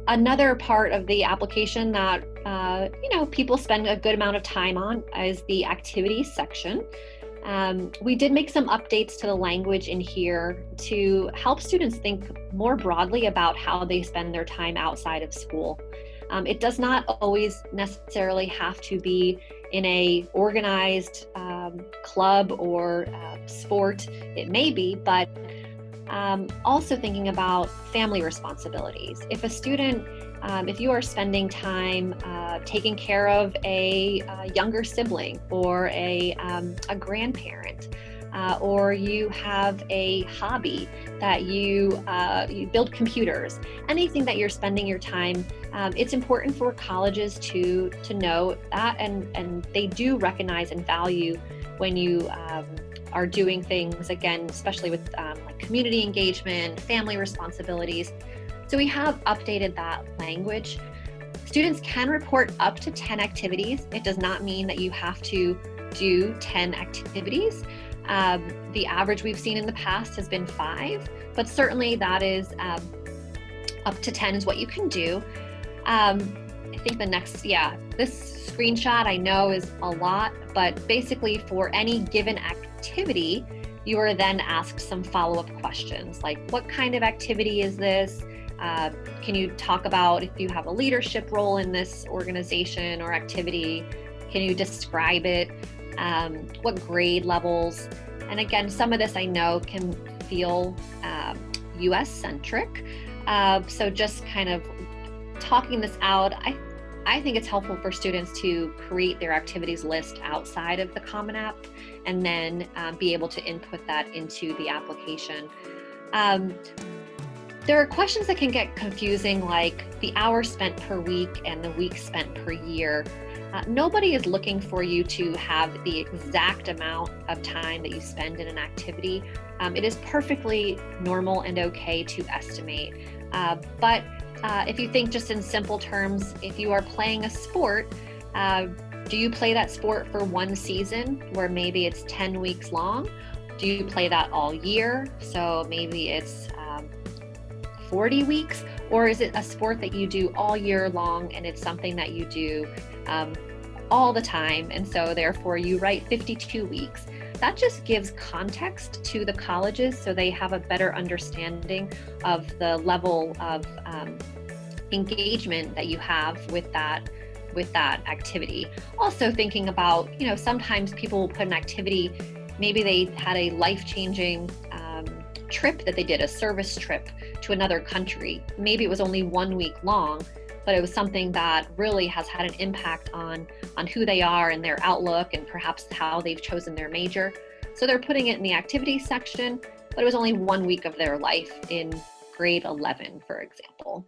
Another part of the application that people spend a good amount of time on is the activities section. We did make some updates to the language in here to help students think more broadly about how they spend their time outside of school. It does not always necessarily have to be in a organized club or sport. It may be, but also thinking about family responsibilities. If a student, if you are spending time taking care of a younger sibling or a grandparent, or you have a hobby that you build computers, anything that you're spending your time, it's important for colleges to know that, and they do recognize and value when you are doing things, again, especially with like community engagement, family responsibilities. So we have updated that language. Students can report up to 10 activities. It does not mean that you have to do 10 activities. The average we've seen in the past has been 5, but certainly that is up to 10 is what you can do. I think this screenshot I know is a lot, but basically for any given activity, you are then asked some follow-up questions like, what kind of activity is this? Can you talk about if you have a leadership role in this organization or activity? Can you describe it? What grade levels? And again, some of this I know can feel US centric. So just kind of talking this out, I think it's helpful for students to create their activities list outside of the Common App and then be able to input that into the application. There are questions that can get confusing, like the hours spent per week and the weeks spent per year. Nobody is looking for you to have the exact amount of time that you spend in an activity. It is perfectly normal and okay to estimate. But if you think just in simple terms, if you are playing a sport, do you play that sport for one season where maybe it's 10 weeks long? Do you play that all year? So maybe it's 40 weeks, or is it a sport that you do all year long and it's something that you do all the time, and so therefore you write 52 weeks? That just gives context to the colleges so they have a better understanding of the level of engagement that you have with that activity. Also thinking about, sometimes people will put an activity, maybe they had a life-changing trip that they did, a service trip to another country. Maybe it was only 1 week long, but it was something that really has had an impact on who they are and their outlook and perhaps how they've chosen their major. So they're putting it in the activities section, but it was only 1 week of their life in grade 11, for example.